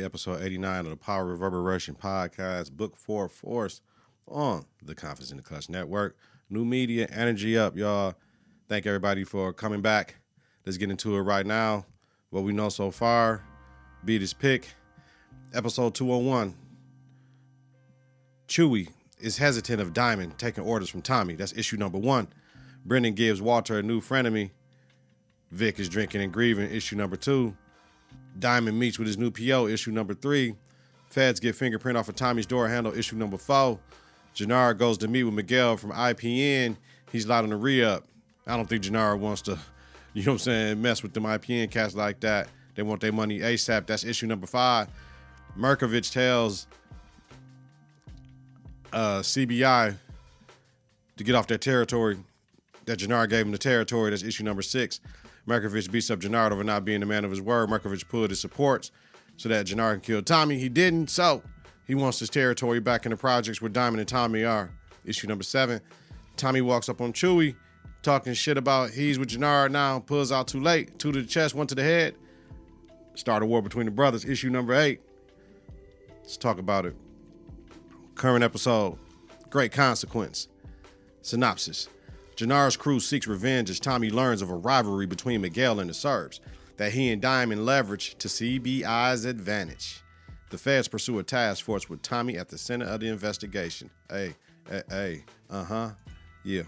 episode 89 of the Power Reverberation podcast, book 4 Force on the Konfidence in the Klutch network. New media, energy up, y'all. Thank everybody for coming back. Let's get into it right now. What we know so far, beat his pick. Episode 201. Chewy is hesitant of Diamond taking orders from Tommy. That's issue number 1. Brendan gives Walter a new frenemy. Vic is drinking and grieving, issue number 2. Diamond meets with his new PO, issue number 3. Feds get fingerprint off of Tommy's door handle, issue number 4. Gennard goes to meet with Miguel from IPN. He's lighting the re-up. I don't think Gennard wants to, mess with them IPN cats like that. They want their money ASAP. That's issue number 5. Merkovich tells CBI to get off their territory. That Gennard gave him the territory. That's issue number 6. Merkovich beats up Gennard over not being the man of his word. Merkovich pulled his supports so that Gennard can kill Tommy. He didn't, so he wants his territory back in the projects where Diamond and Tommy are. Issue number 7. Tommy walks up on Chewy, talking shit about he's with Gennard now, pulls out too late, 2 to the chest, 1 to the head. Start a war between the brothers. Issue number 8. Let's talk about it. Current episode, Great Consequence. Synopsis. Gennard's crew seeks revenge as Tommy learns of a rivalry between Miguel and the Serbs that he and Diamond leverage to CBI's advantage. The feds pursue a task force with Tommy at the center of the investigation. Yeah.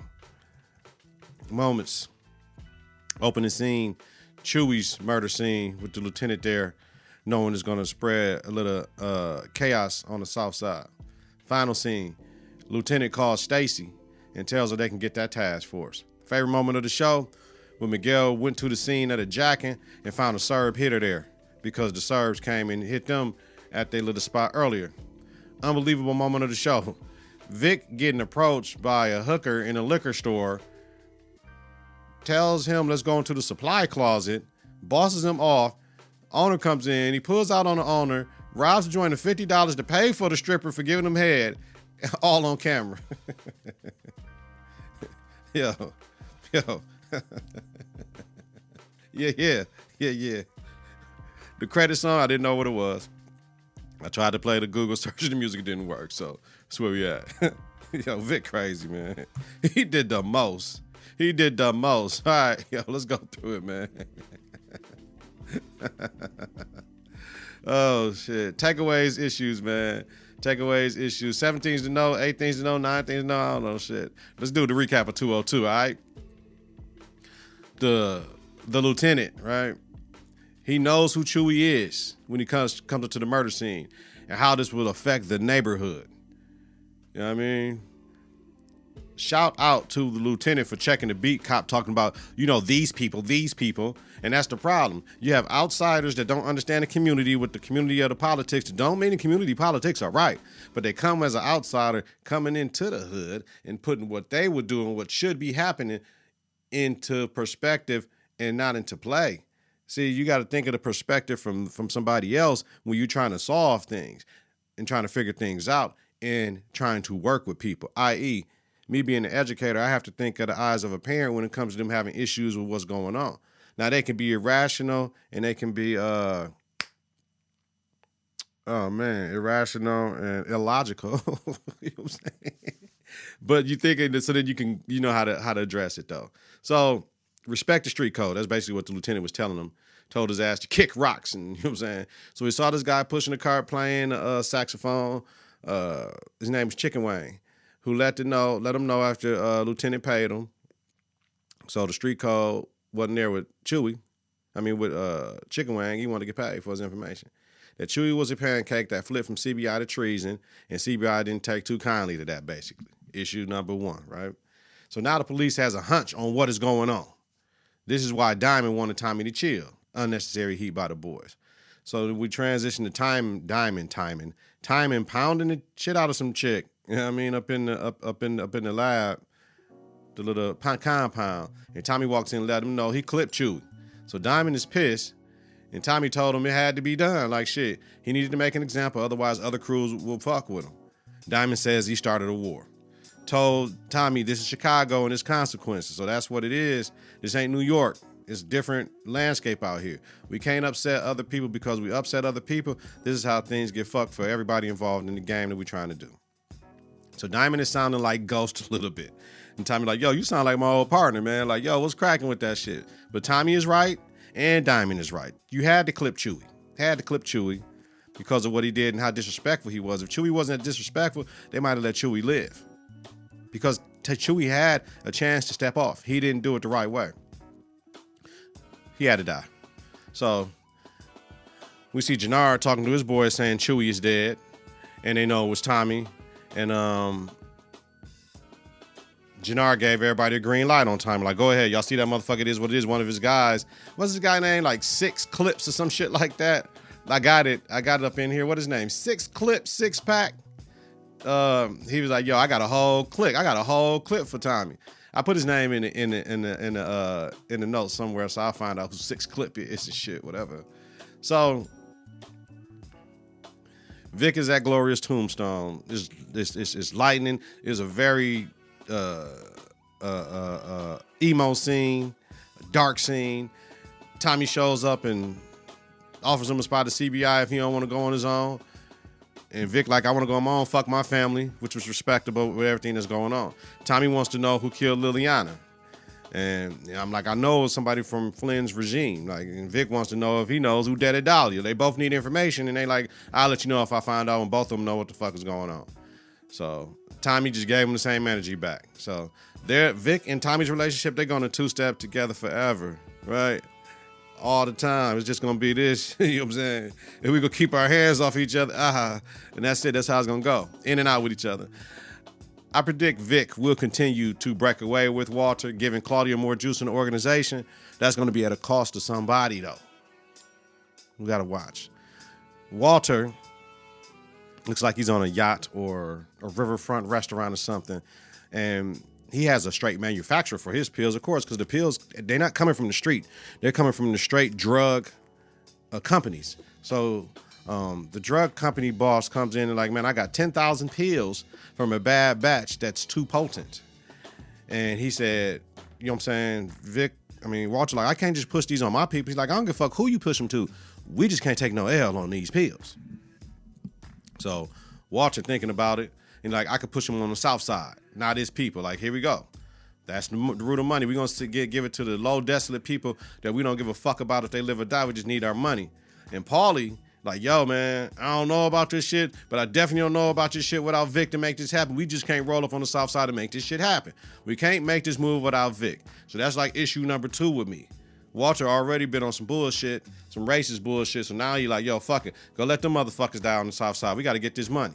Moments. Opening scene, Chewy's murder scene with the lieutenant there, knowing it's going to spread a little chaos on the south side. Final scene, Lieutenant calls Stacy and tells her they can get that task force. Favorite moment of the show, when Miguel went to the scene at a jacking and found a Serb hitter there because the Serbs came and hit them at their little spot earlier. Unbelievable moment of the show. Vic getting approached by a hooker in a liquor store, tells him let's go into the supply closet, bosses him off. Owner comes in, he pulls out on the owner, robs the joint of $50 to pay for the stripper for giving him head, all on camera. Yo. Yeah. The credit song, I didn't know what it was. I tried to play the Google search and the music didn't work, so that's where we at. Yo, Vic crazy, man. He did the most. All right, yo, let's go through it, man. Oh, shit. Takeaways, issues, man. 7 things to know, 8 things to know, 9 things to know. I don't know shit. Let's do the recap of 202, all right? The lieutenant, right? He knows who Chewy is when he comes up to the murder scene and how this will affect the neighborhood. You know what I mean? Shout out to the lieutenant for checking the beat cop, talking about, these people. And that's the problem. You have outsiders that don't understand the community with the community of the politics. That don't mean the community politics are right, but they come as an outsider coming into the hood and putting what they would do and what should be happening into perspective and not into play. See, you got to think of the perspective from somebody else when you're trying to solve things and trying to figure things out and trying to work with people, i.e., me being an educator, I have to think of the eyes of a parent when it comes to them having issues with what's going on. Now, they can be irrational and they can be, irrational and illogical. You know what I'm saying? But you think so that you can, how to address it, though. So respect the street code. That's basically what the lieutenant was telling him. Told his ass to kick rocks, and you know what I'm saying? So he saw this guy pushing a cart playing saxophone. His name is Chicken Wang, who let him know after Lieutenant paid him. So the street code wasn't there with Chewy. With Chicken Wang. He wanted to get paid for his information. That Chewy was a pancake that flipped from CBI to treason, and CBI didn't take too kindly to that, basically. Issue number 1, right? So now the police has a hunch on what is going on. This is why Diamond wanted Tommy to chill. Unnecessary heat by the boys. So we transition to Diamond pounding the shit out of some chick. You know what I mean? Up in the lab, the little compound. And Tommy walks in and let him know he clipped Chewy. So Diamond is pissed, and Tommy told him it had to be done. Like shit, he needed to make an example, otherwise other crews will fuck with him. Diamond says he started a war. Told Tommy this is Chicago and it's consequences. So that's what it is. This ain't New York. It's different landscape out here. We can't upset other people because we upset other people. This is how things get fucked for everybody involved in the game that we're trying to do. So Diamond is sounding like Ghost a little bit. And Tommy like, yo, you sound like my old partner, man. Like, yo, what's cracking with that shit? But Tommy is right and Diamond is right. You had to clip Chewy. Because of what he did and how disrespectful he was. If Chewy wasn't that disrespectful, they might have let Chewy live. Because Chewy had a chance to step off. He didn't do it the right way. He had to die. So we see Jannar talking to his boys saying Chewy is dead. And they know it was Tommy. And Jannar gave everybody a green light on Tommy. Like, go ahead. Y'all see that motherfucker? It is what it is. One of his guys. What's his guy name? Like 6 Clips or some shit like that. I got it up in here. What his name? 6 Clips, 6 pack. He was like, yo, I got a whole clip for Tommy. I put his name in the notes somewhere, so I'll find out who 6 Clip is and shit, whatever. So Vic is at Gloria's tombstone. It's lightning. It's a very emo scene, dark scene. Tommy shows up and offers him a spot at CBI if he don't want to go on his own. And Vic like, I want to go on my own, fuck my family, which was respectable with everything that's going on. Tommy wants to know who killed Liliana. And I'm like, I know it's somebody from Flynn's regime. Like, and Vic wants to know if he knows who deaded Dahlia. They both need information, and they like, I'll let you know if I find out, and both of them know what the fuck is going on. So Tommy just gave him the same energy back. So Vic and Tommy's relationship, they're going to 2-step together forever, right? All the time. It's just going to be this, you know what I'm saying? If we could keep our hands off each other, and that's it. That's how it's going to go. In and out with each other. I predict Vic will continue to break away with Walter, giving Claudia more juice in the organization. That's going to be at a cost to somebody, though. We got to watch. Walter looks like he's on a yacht or a riverfront restaurant or something, and he has a straight manufacturer for his pills, of course, because the pills, they're not coming from the street. They're coming from the straight drug companies. So the drug company boss comes in and like, man, I got 10,000 pills from a bad batch that's too potent. And he said, you know what I'm saying, Walter like, I can't just push these on my people. He's like, I don't give a fuck who you push them to. We just can't take no L on these pills. So Walter thinking about it, and like, I could push them on the south side, not his people. Like, here we go. That's the root of money. We're going to give it to the low, desolate people that we don't give a fuck about if they live or die. We just need our money. And Paulie, like, yo, man, I don't know about this shit, but I definitely don't know about this shit without Vic to make this happen. We just can't roll up on the south side to make this shit happen. We can't make this move without Vic. So that's like issue number 2 with me. Walter already been on some bullshit, some racist bullshit, so now he like, yo, fuck it. Go let them motherfuckers die on the south side. We got to get this money.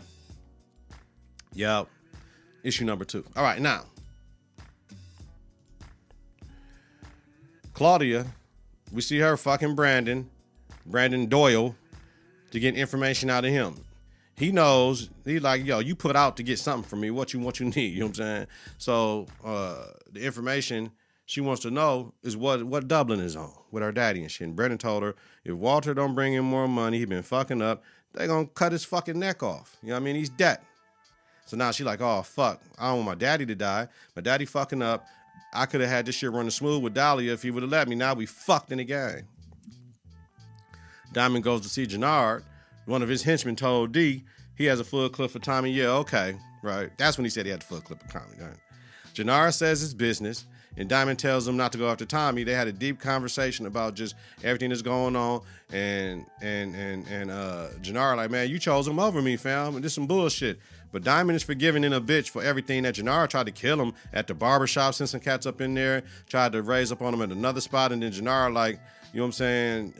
Yep. Issue number 2. All right, now. Claudia, we see her fucking Brandon Doyle, to get information out of him. He knows, he's like, yo, you put out to get something from me, what you need, you know what I'm saying? So the information she wants to know is what Dublin is on with her daddy and shit. And Brandon told her, if Walter don't bring in more money, he been fucking up, they gonna cut his fucking neck off. You know what I mean? He's dead. So now she like, oh, fuck, I don't want my daddy to die. My daddy fucking up. I could have had this shit running smooth with Dahlia if he would have let me. Now we fucked in the game. Diamond goes to see Jannard. One of his henchmen told D he has a full clip for Tommy. Yeah, okay, right. That's when he said he had the full clip of Tommy. Right? Jannard says it's business, and Diamond tells him not to go after Tommy. They had a deep conversation about just everything that's going on, and Jannard like, man, you chose him over me, fam, and this some bullshit. But Diamond is forgiving in a bitch for everything that Jannard tried to kill him at the barbershop, sent some cats up in there, tried to raise up on him at another spot, and then Jannard like, you know what I'm saying,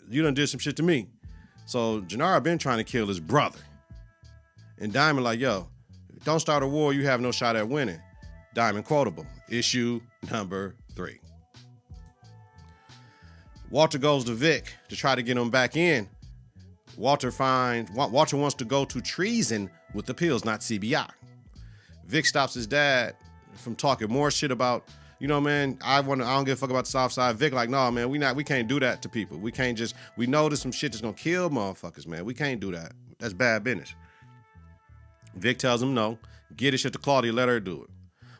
you done did some shit to me. So Jannard been trying to kill his brother. And Diamond like, yo, don't start a war you have no shot at winning. Diamond quotable. Issue number 3. Walter goes to Vic to try to get him back in. Walter wants to go to treason with the pills, not CBI. Vic stops his dad from talking more shit about, you know, man, I don't give a fuck about the south side. Vic like, no, man, we can't do that to people. We know there's some shit that's gonna kill motherfuckers, man. We can't do that. That's bad business. Vic tells him no. Get his shit to Claudia, let her do it.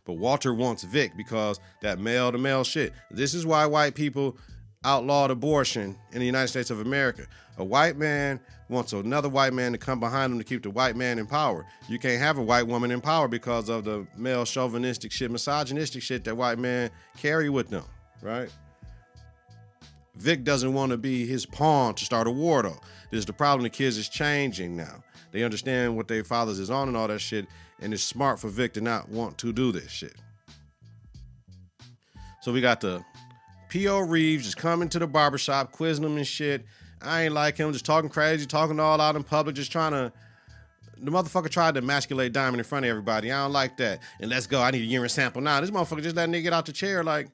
But Walter wants Vic because that male-to-male shit. This is why white people outlawed abortion in the United States of America. A white man wants another white man to come behind him to keep the white man in power. You can't have a white woman in power because of the male chauvinistic shit, misogynistic shit that white men carry with them, right? Vic doesn't want to be his pawn to start a war, though. This is the problem. The kids is changing now. They understand what their fathers is on and all that shit, and it's smart for Vic to not want to do this shit. So we got the P.O. Reeves just coming to the barbershop, quizzing him and shit. I ain't like him, just talking crazy, talking all out in public, just trying to... The motherfucker tried to emasculate Diamond in front of everybody. I don't like that. And let's go. I need a urine sample now. This motherfucker just let nigga get out the chair like...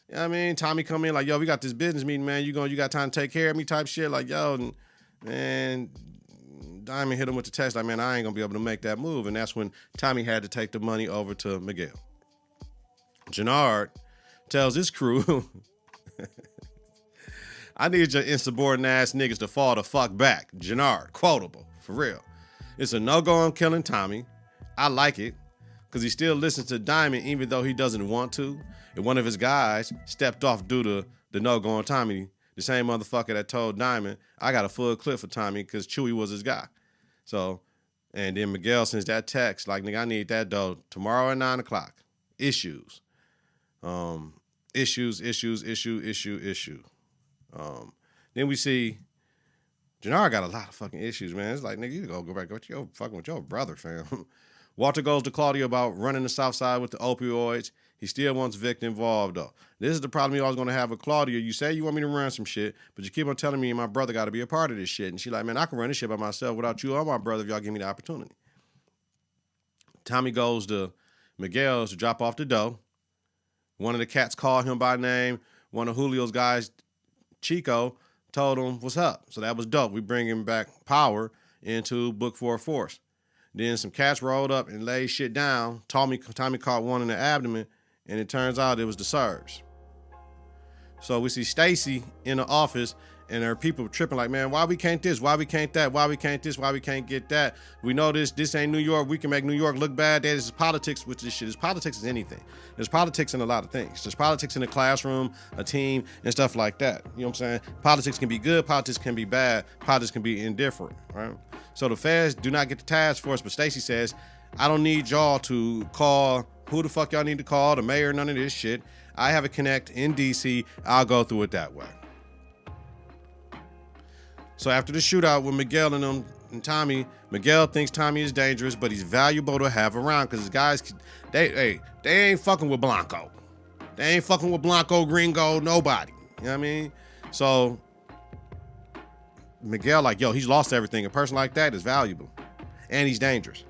You know what I mean? Tommy come in like, yo, we got this business meeting, man. You got time to take care of me type shit. Like, yo, and man, Diamond hit him with the text like, man, I ain't going to be able to make that move. And that's when Tommy had to take the money over to Miguel. Jannard tells his crew, I need your insubordinate ass niggas to fall the fuck back. Jannard, quotable, for real. It's a no-go on killing Tommy. I like it because he still listens to Diamond even though he doesn't want to. And one of his guys stepped off due to the no-go on Tommy, the same motherfucker that told Diamond, I got a full clip for Tommy because Chewy was his guy. So, and then Miguel sends that text like, nigga, I need that dough tomorrow at 9 o'clock. Issues. Issue. Then we see Jannard got a lot of fucking issues, man. It's like, nigga, you go back with your fucking with your brother, fam. Walter goes to Claudia about running the South Side with the opioids. He still wants Vic involved, though. This is the problem you always going to have with Claudia. You say you want me to run some shit, but you keep on telling me my brother got to be a part of this shit. And she like, man, I can run this shit by myself without you or my brother if y'all give me the opportunity. Tommy goes to Miguel's to drop off the dough. One of the cats called him by name. One of Julio's guys, Chico, told him, what's up? So that was dope. We bring him back power into Book 4 Force. Then some cats rolled up and laid shit down. Tommy caught one in the abdomen, and it turns out it was the Serbs. So we see Stacy in the office, and there are people tripping like, man, why we can't this? Why we can't that? Why we can't this? Why we can't get that? We know this ain't New York. We can make New York look bad. This is politics, which this shit is. Politics is anything. There's politics in a lot of things. There's politics in a classroom, a team, and stuff like that. You know what I'm saying? Politics can be good. Politics can be bad. Politics can be indifferent, right? So the feds do not get the task force, but Stacy says, I don't need y'all to call who the fuck y'all need to call, the mayor, none of this shit. I have a connect in DC. I'll go through it that way. So after the shootout with Miguel and them and Tommy, Miguel thinks Tommy is dangerous, but he's valuable to have around because his guys, they ain't fucking with Blanco. They ain't fucking with Blanco, Gringo, nobody. You know what I mean? So Miguel like, yo, he's lost everything. A person like that is valuable. And he's dangerous.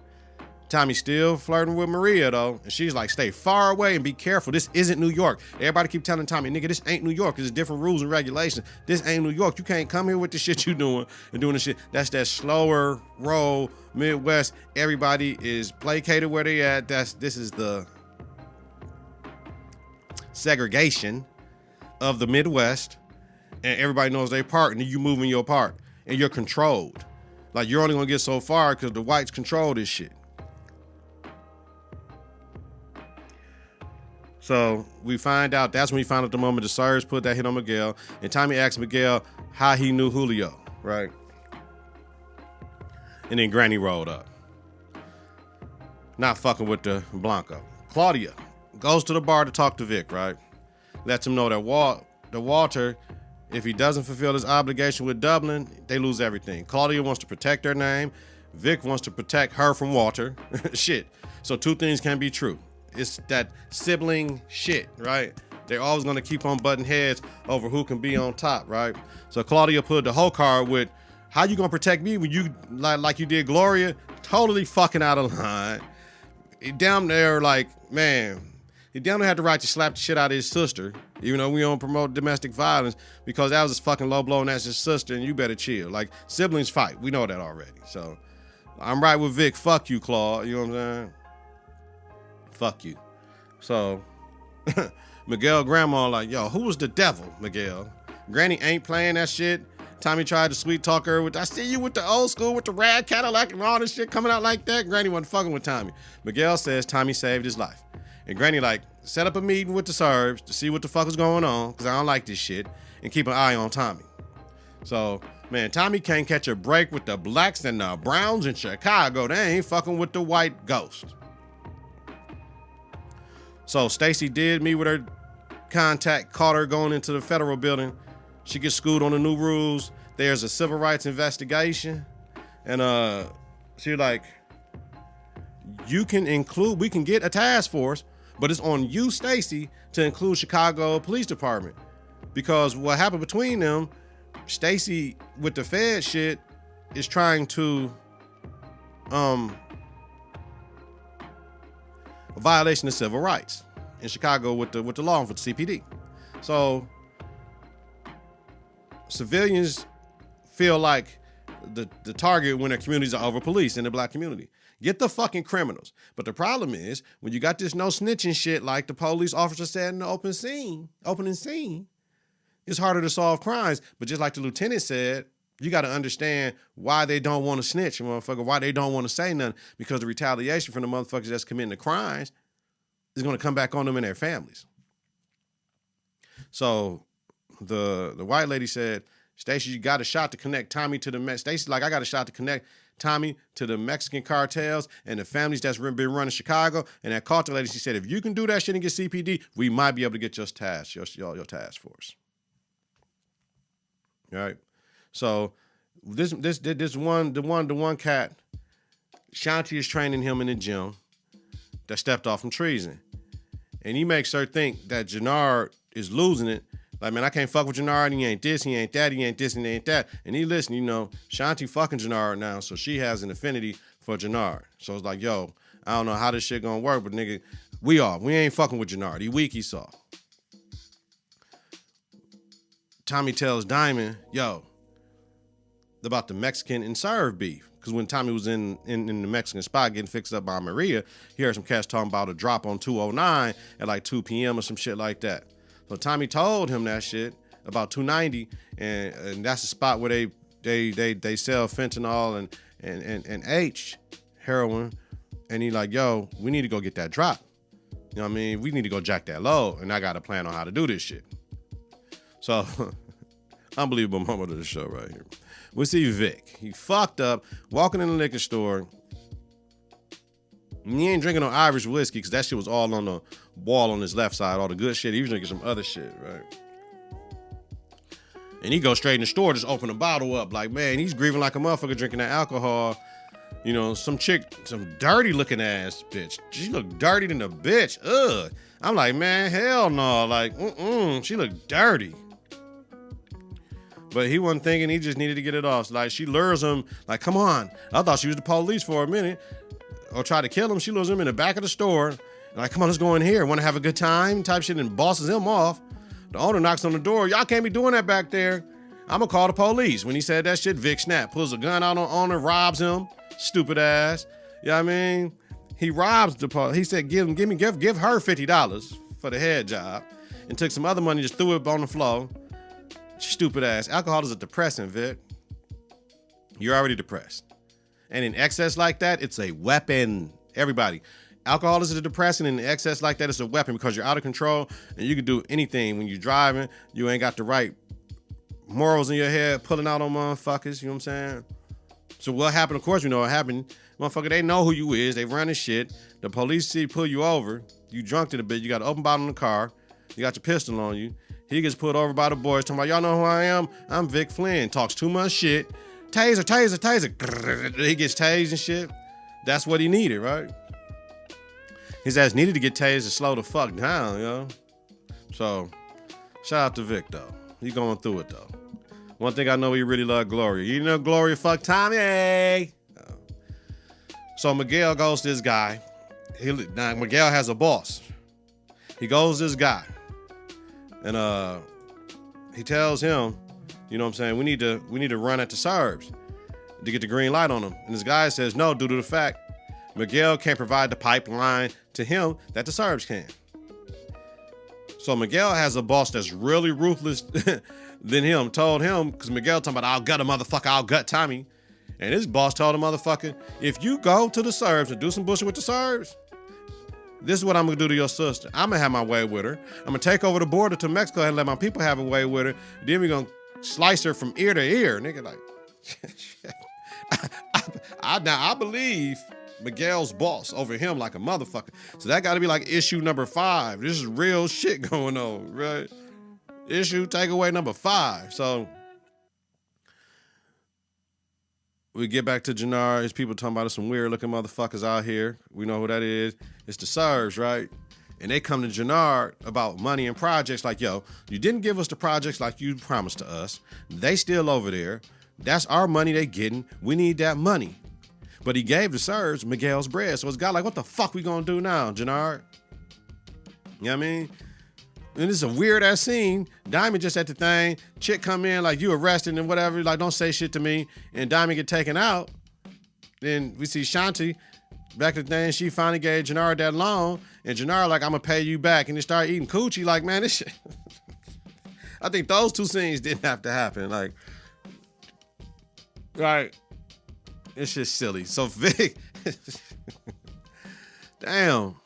Tommy's still flirting with Maria, though. And she's like, stay far away and be careful. This isn't New York. Everybody keep telling Tommy, nigga, this ain't New York. There's different rules and regulations. This ain't New York. You can't come here with the shit you doing and doing the shit. That's that slower roll, Midwest. Everybody is placated where they at. This is the segregation of the Midwest. And everybody knows their part. And then you moving your part. And you're controlled. Like, you're only going to get so far because the whites control this shit. So we find out, that's when we find out the moment the Serbs put that hit on Miguel. And Tommy asked Miguel how he knew Julio, right? And then Granny rolled up. Not fucking with the Blanco. Claudia goes to the bar to talk to Vic, right? Lets him know that Walter, if he doesn't fulfill his obligation with Dublin, they lose everything. Claudia wants to protect her name. Vic wants to protect her from Walter. Shit. So two things can be true. It's that sibling shit, right? They're always going to keep on butting heads over who can be on top, right? So Claudia put the whole card with, how you going to protect me when you, like you did Gloria? Totally fucking out of line. He down there like, man, he down there had the right to slap the shit out of his sister, even though we don't promote domestic violence, because that was his fucking low blow and that's his sister, and you better chill. Like, siblings fight. We know that already. So I'm right with Vic. Fuck you, Claw. You know what I'm saying? Fuck you. So Miguel grandma like, yo, who was the devil, Miguel? Granny ain't playing that shit. Tommy tried to sweet talk her with, I see you with the old school with the rad Cadillac and all this shit coming out like that. Granny wasn't fucking with Tommy. Miguel says Tommy saved his life. And Granny like, set up a meeting with the Serbs to see what the fuck is going on, because I don't like this shit, and keep an eye on Tommy. So, man, Tommy can't catch a break with the blacks and the browns in Chicago. They ain't fucking with the white ghost. So Stacy did meet with her contact, caught her going into the federal building. She gets schooled on the new rules. There's a civil rights investigation. And she like, we can get a task force, but it's on you, Stacy, to include Chicago Police Department. Because what happened between them, Stacy with the Fed shit is trying to a violation of civil rights in Chicago with the law for the CPD. So civilians feel like the target when their communities are over policed in the black community. Get the fucking criminals. But the problem is when you got this no snitching shit like the police officer said in the opening scene, it's harder to solve crimes. But just like the lieutenant said, you got to understand why they don't want to snitch, motherfucker, why they don't want to say nothing, because the retaliation from the motherfuckers that's committing the crimes is going to come back on them and their families. So the white lady said, Stacey, you got a shot to connect Tommy to the Stacey, like, I got a shot to connect Tommy to the Mexican cartels and the families that's been running Chicago. And that cartel lady, she said, if you can do that shit and get CPD, we might be able to get your task force. All right. So this one cat, Shanti is training him in the gym that stepped off from treason. And he makes her think that Jannard is losing it. Like, man, I can't fuck with Jannard. He ain't this, he ain't that, he ain't this, and he ain't that. And he listen, Shanti fucking Jannard now, so she has an affinity for Jannard. So it's like, yo, I don't know how this shit gonna work, but nigga, we ain't fucking with Jannard. He weak, he soft. Tommy tells Diamond, yo, about the Mexican and Serve beef. Because when Tommy was in the Mexican spot getting fixed up by Maria, he heard some cats talking about a drop on 209 at like 2 p.m. or some shit like that. So Tommy told him that shit about 290, and that's the spot where they sell fentanyl and H heroin. And he like, yo, we need to go get that drop. You know what I mean? We need to go jack that low, and I got a plan on how to do this shit. So, unbelievable moment of the show right here. We see Vic. He fucked up, walking in the liquor store. And he ain't drinking no Irish whiskey because that shit was all on the wall on his left side, all the good shit. He was drinking some other shit, right? And he goes straight in the store, just open the bottle up. Like, man, he's grieving like a motherfucker drinking that alcohol. Some chick, some dirty looking ass bitch. She looked dirty than a bitch. Ugh. I'm like, man, hell no. Like, she looked dirty. But he wasn't thinking, he just needed to get it off. Like, she lures him, like, come on. I thought she was the police for a minute. Or try to kill him. She lures him in the back of the store. Like, come on, let's go in here. Want to have a good time? Type shit, and bosses him off. The owner knocks on the door. Y'all can't be doing that back there. I'm going to call the police. When he said that shit, Vic snapped. Pulls a gun out on owner, robs him. Stupid ass. You know what I mean? He robs the police. He said, give her $50 for the head job. And took some other money, just threw it on the floor. Stupid ass. Alcohol is a depressant, Vic. You're already depressed. And in excess like that, it's a weapon. Everybody. Alcohol is a depressant, and in excess like that, it's a weapon because you're out of control and you can do anything. When you're driving, you ain't got the right morals in your head, pulling out on motherfuckers. You know what I'm saying? So what happened? Of course, we know what happened. Motherfucker, they know who you is. They running shit. The police pull you over. You drunk to the bit. You got an open bottle in the car. You got your pistol on you. He gets pulled over by the boys. Talking about, y'all know who I am? I'm Vic Flynn. Talks too much shit. Taser, taser, taser. He gets tased and shit. That's what he needed, right? His ass needed to get tased to slow the fuck down, yo. So, shout out to Vic, though. He going through it, though. One thing I know, he really loved Gloria. You know Gloria fuck Tommy. So Miguel goes to this guy. Now Miguel has a boss. He goes to this guy. And he tells him, you know what I'm saying, we need to run at the Serbs to get the green light on them. And this guy says no, due to the fact Miguel can't provide the pipeline to him that the Serbs can. So Miguel has a boss that's really ruthless than him. Told him, because Miguel talking about, I'll gut a motherfucker, I'll gut Tommy. And his boss told the motherfucker, if you go to the Serbs and do some bullshit with the Serbs, This is what I'm gonna do to your sister. I'm gonna have my way with her. I'm gonna take over the border to Mexico and let my people have a way with her. Then we're gonna slice her from ear to ear. Nigga, like, I believe Miguel's boss over him like a motherfucker. So that gotta be like issue number 5. This is real shit going on, right? Issue takeaway number 5. So we get back to Jannar. His people talking about some weird looking motherfuckers out here. We know who that is. It's the Serbs, right? And they come to Jannar about money and projects like, yo, you didn't give us the projects like you promised to us. They still over there. That's our money they getting. We need that money. But he gave the Serbs Miguel's bread. So it's got like, what the fuck we gonna do now, Jannar? You know what I mean? And it's a weird ass scene. Diamond just at the thing. Chick come in like, you arrested and whatever. Like, don't say shit to me. And Diamond get taken out. Then we see Shanti back at the thing. She finally gave Jannar that loan. And Jannar like, I'm going to pay you back. And they start eating coochie. Like, man, this shit. I think those two scenes didn't have to happen. Like, right. It's just silly. So Vic. Damn.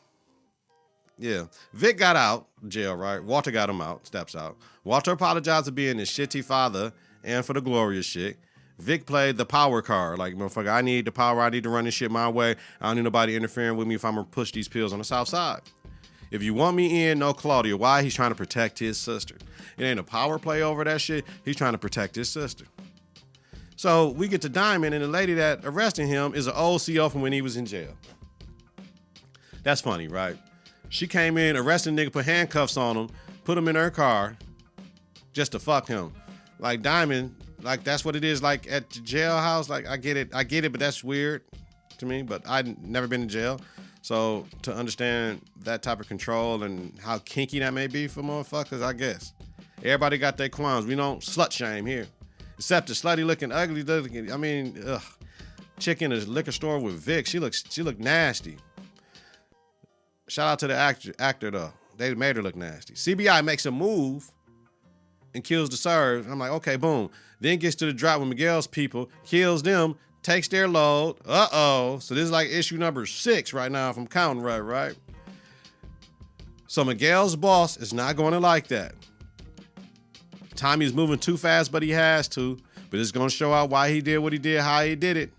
Yeah. Vic got out jail, right? Walter got him out, steps out. Walter apologized for being his shitty father and for the glorious shit. Vic played the power card. Like, motherfucker, I need the power. I need to run this shit my way. I don't need nobody interfering with me if I'm going to push these pills on the south side. If you want me in, no Claudia. Why? He's trying to protect his sister. It ain't a power play over that shit. He's trying to protect his sister. So we get to Diamond, and the lady that arrested him is an old CO from when he was in jail. That's funny, right? She came in, arrested a nigga, put handcuffs on him, put him in her car just to fuck him. Like Diamond, like that's what it is like at the jailhouse. Like I get it, but that's weird to me. But I'd never been in jail. So to understand that type of control and how kinky that may be for motherfuckers, I guess. Everybody got their qualms. We don't slut shame here. Except the slutty looking, ugly looking, I mean, ugh. Chick in a liquor store with Vic, she looked nasty. Shout out to the actor though. They made her look nasty. CBI makes a move and kills the Serbs. I'm like, okay, boom. Then gets to the drop with Miguel's people, kills them, takes their load. Uh-oh. So this is like issue number 6 right now if I'm counting right? So Miguel's boss is not going to like that. Tommy's moving too fast, but he has to. But it's going to show out why he did what he did, how he did it.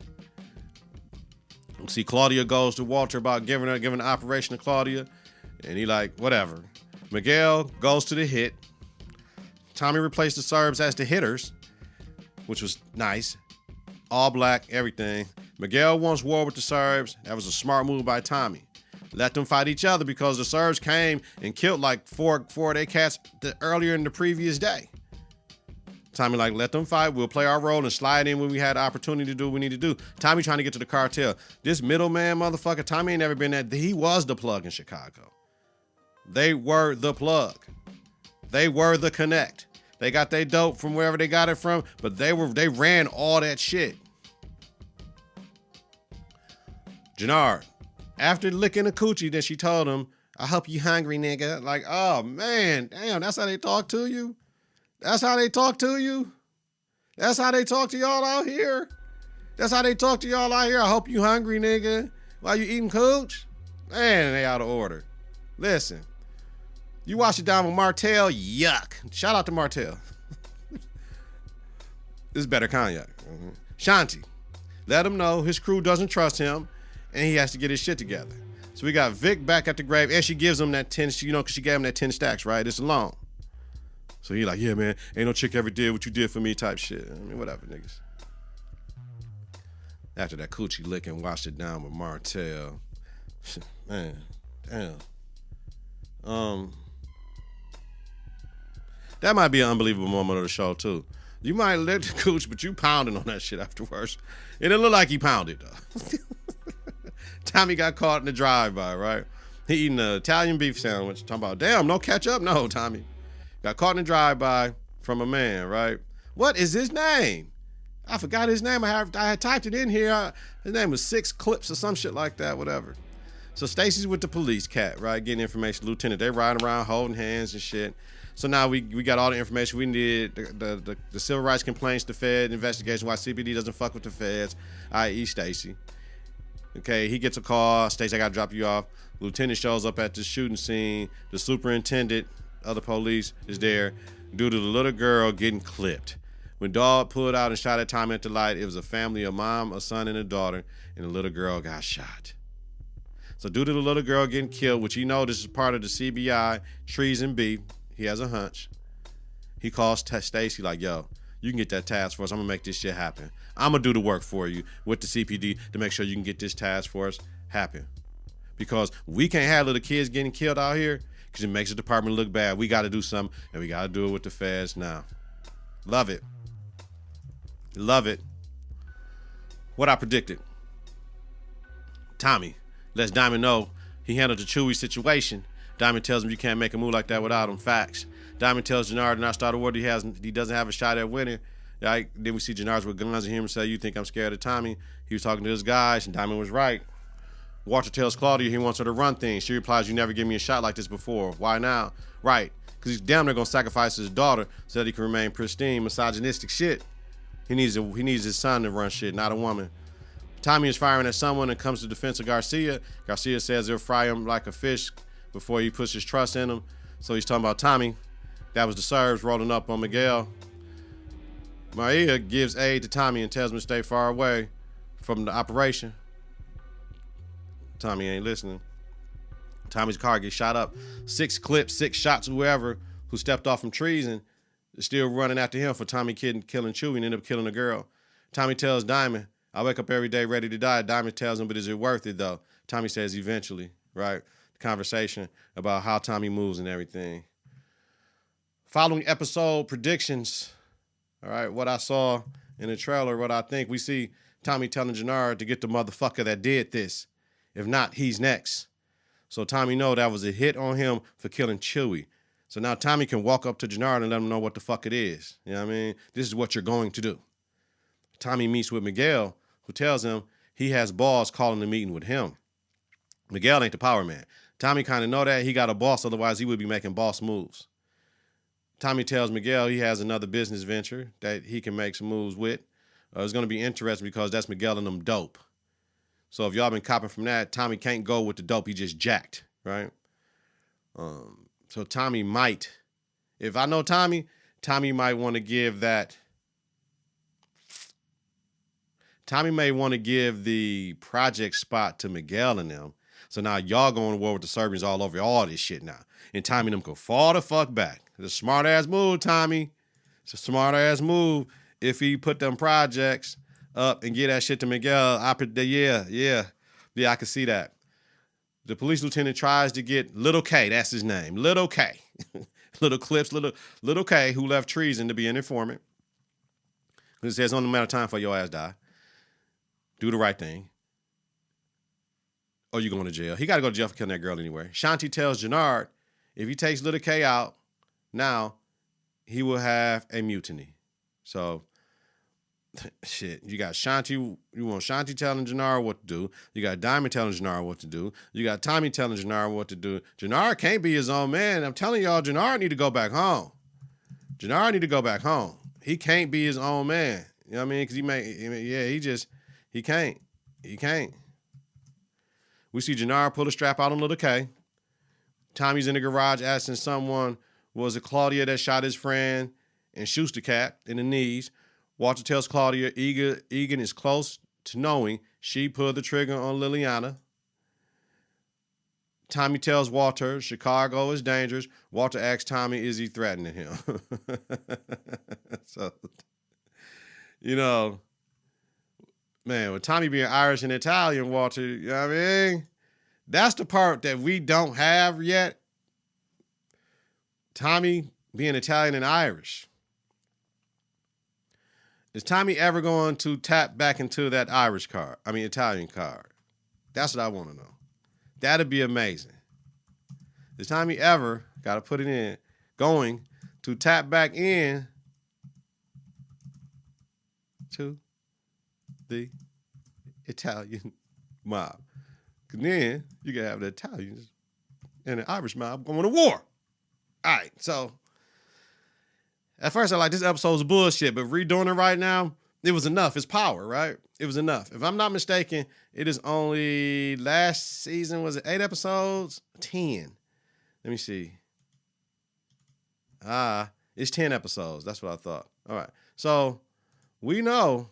See, Claudia goes to Walter about giving the operation to Claudia. And he like, whatever. Miguel goes to the hit. Tommy replaced the Serbs as the hitters, which was nice. All black, everything. Miguel wants war with the Serbs. That was a smart move by Tommy. Let them fight each other because the Serbs came and killed like four of their cats earlier in the previous day. Tommy like, let them fight. We'll play our role and slide in when we had the opportunity to do what we need to do. Tommy trying to get to the cartel. This middleman motherfucker, Tommy ain't never been that. He was the plug in Chicago. They were the plug. They were the connect. They got their dope from wherever they got it from, but they ran all that shit. Jannar, after licking a coochie, then she told him, I hope you hungry, nigga. Like, oh man, damn, that's how they talk to you? That's how they talk to you? That's how they talk to y'all out here? That's how they talk to y'all out here? I hope you hungry, nigga. While you eating cooch? Man, they out of order. Listen, you wash it down with Martell, yuck. Shout out to Martell. This is better cognac. Shanti, let him know his crew doesn't trust him and he has to get his shit together. So we got Vic back at the grave and she gives him that 10, because she gave him that 10 stacks, right? It's a loan. So he like, yeah, man, ain't no chick ever did what you did for me type shit. I mean, whatever, niggas. After that coochie lick and washed it down with Martell. Man, damn. That might be an unbelievable moment of the show, too. You might lick the cooch, but you pounding on that shit afterwards. It didn't look like he pounded, though. Tommy got caught in the drive-by, right? He eating an Italian beef sandwich. Talking about, damn, no ketchup? No, Tommy. Got caught in the drive-by from a man, right? What is his name? I forgot his name. I had typed it in here. His name was 6 Clips or some shit like that, whatever. So Stacy's with the police cat, right? Getting information. Lieutenant, they riding around holding hands and shit. So now we got all the information we needed. The civil rights complaints, the Fed investigation, why CBD doesn't fuck with the feds, i.e. Stacy. Okay, he gets a call, states I gotta drop you off. Lieutenant shows up at the shooting scene. The superintendent of the police is there due to the little girl getting clipped. When Dog pulled out and shot at Tommy at the light, it was a family, a mom, a son, and a daughter, and the little girl got shot. So due to the little girl getting killed, which this is part of the CBI treason beef, he has a hunch. He calls Stacy like, yo, you can get that task force. I'm going to make this shit happen. I'm going to do the work for you with the CPD to make sure you can get this task force happen. Because we can't have little kids getting killed out here because it makes the department look bad. We got to do something, and we got to do it with the feds now. Love it. Love it. What I predicted. Tommy lets Diamond know he handled the Chewy situation. Diamond tells him you can't make a move like that without him. Facts. Diamond tells Jannard to not start a war. He doesn't have a shot at winning. Like, then we see Jannard with guns and hear him say, you think I'm scared of Tommy? He was talking to his guys, and Diamond was right. Walter tells Claudia he wants her to run things. She replies, you never gave me a shot like this before. Why now? Right. Because he's damn near going to sacrifice his daughter so that he can remain pristine. Misogynistic shit. He needs his son to run shit, not a woman. Tommy is firing at someone and comes to defense of Garcia. Garcia says he'll fry him like a fish before he puts his trust in him. So he's talking about Tommy. That was the Serbs rolling up on Miguel. Maria gives aid to Tommy and tells him to stay far away from the operation. Tommy ain't listening. Tommy's car gets shot up. 6 clips, 6 shots, whoever who stepped off from treason is still running after him for Tommy killing Chewy and ended up killing a girl. Tommy tells Diamond, I wake up every day ready to die. Diamond tells him, but is it worth it though? Tommy says eventually, right? The conversation about how Tommy moves and everything. Following episode predictions, all right, what I saw in the trailer, what I think, we see Tommy telling Jannard to get the motherfucker that did this. If not, he's next. So Tommy know that was a hit on him for killing Chewy. So now Tommy can walk up to Jannard and let him know what the fuck it is. You know what I mean? This is what you're going to do. Tommy meets with Miguel, who tells him he has balls calling the meeting with him. Miguel ain't the power man. Tommy kind of know that. He got a boss, otherwise he would be making boss moves. Tommy tells Miguel he has another business venture that he can make some moves with. It's going to be interesting because that's Miguel and them dope. So if y'all been copping from that, Tommy can't go with the dope he just jacked, right? So Tommy might, if I know Tommy might want to give that. Tommy may want to give the project spot to Miguel and them. So now y'all going to war with the Serbians all over all this shit now. And Tommy and them can fall the fuck back. It's a smart ass move, Tommy. It's a smart ass move if he put them projects up and get that shit to Miguel. I can see that. The police lieutenant tries to get Little K, that's his name, Little K. Little Clips, Little K, who left treason to be an informant. It says, only matter of time for your ass die. Do the right thing. Or you going to jail. He got to go to jail for killing that girl anyway. Shanti tells Jannard, if he takes Little K out, now he will have a mutiny. So, shit, you got Shanti, you want Shanti telling Jannard what to do. You got Diamond telling Jannard what to do. You got Tommy telling Jannard what to do. Jannard can't be his own man. I'm telling y'all, Jannard need to go back home. Jannard need to go back home. He can't be his own man. You know what I mean? Because he can't. He can't. We see Jannard pull the strap out on Little K. Tommy's in the garage asking someone, was it Claudia that shot his friend and shoots the cat in the knees? Walter tells Claudia Egan is close to knowing she pulled the trigger on Liliana. Tommy tells Walter Chicago is dangerous. Walter asks Tommy, is he threatening him? So, man, with Tommy being Irish and Italian, Walter, you know what I mean? That's the part that we don't have yet. Tommy being Italian and Irish. Is Tommy ever going to tap back into that Italian card? That's what I want to know. That'd be amazing. Is Tommy ever, got to put it in, going to tap back in to the Italian mob? Because then you can have the Italians and the Irish mob going to war. All right, so at first I like this episode's bullshit, but redoing it right now, it was enough. It's power, right? It was enough. If I'm not mistaken, it is only last season, was it 8 episodes? 10. Let me see. It's 10 episodes. That's what I thought. All right. So we know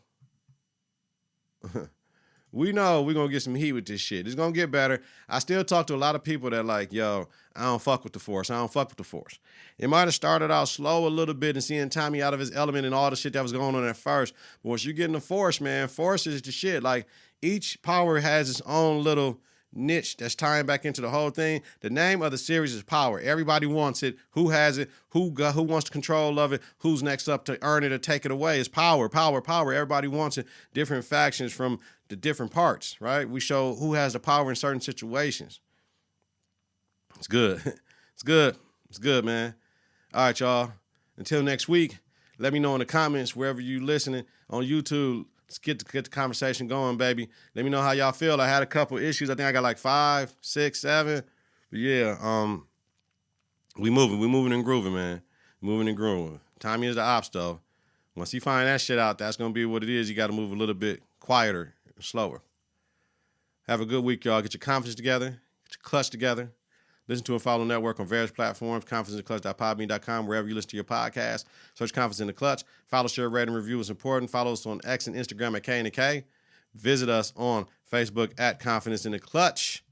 we're going to get some heat with this shit. It's going to get better. I still talk to a lot of people that like, yo, I don't fuck with the Force. I don't fuck with the Force. It might have started out slow a little bit and seeing Tommy out of his element and all the shit that was going on at first. But once you get in the Force, man, Force is the shit. Like, each power has its own little niche that's tying back into the whole thing. The name of the series is Power. Everybody wants it. Who has it? Who wants control of it? Who's next up to earn it or take it away? It's power, power, power. Everybody wants it. Different factions from the different parts, right? We show who has the power in certain situations. It's good. It's good. It's good, man. All right, y'all. Until next week, let me know in the comments wherever you listening on YouTube. Let's get the conversation going, baby. Let me know how y'all feel. I had a couple issues. I think I got like 5, 6, 7. But yeah, we moving and grooving, man. Moving and grooving. Tommy is the ops, though. Once he find that shit out, that's going to be what it is. You got to move a little bit quieter and slower. Have a good week, y'all. Get your confidence together. Get your clutch together. Listen to and follow Network on various platforms, confidenceintheclutch.podbean.com, wherever you listen to your podcast. Search Confidence in the Clutch. Follow, share, rate, and review is important. Follow us on X and Instagram at K&K. Visit us on Facebook at Confidence in the Clutch.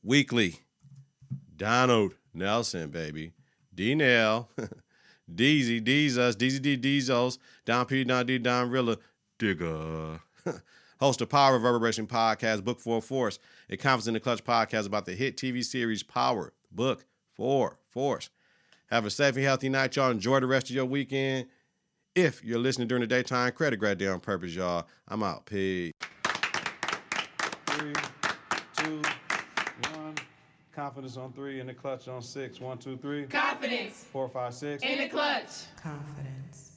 Weekly. Donald Nelson, baby. D-Nell. Deezy, Deezos, Deezy D, Deezos, Don P, Don D, Don Rilla, Digger. Host of Power Reverberation podcast, Book 4 Force, a Confidence in the Clutch podcast about the hit TV series Power, Book 4 Force. Have a safe and healthy night, y'all. Enjoy the rest of your weekend. If you're listening during the daytime, credit grad day on purpose, y'all. I'm out. Peace. 3, 2, 1. Confidence on 3, in the clutch on 6. 1, 2, 3. Confidence. 4, 5, 6. In the clutch. Confidence.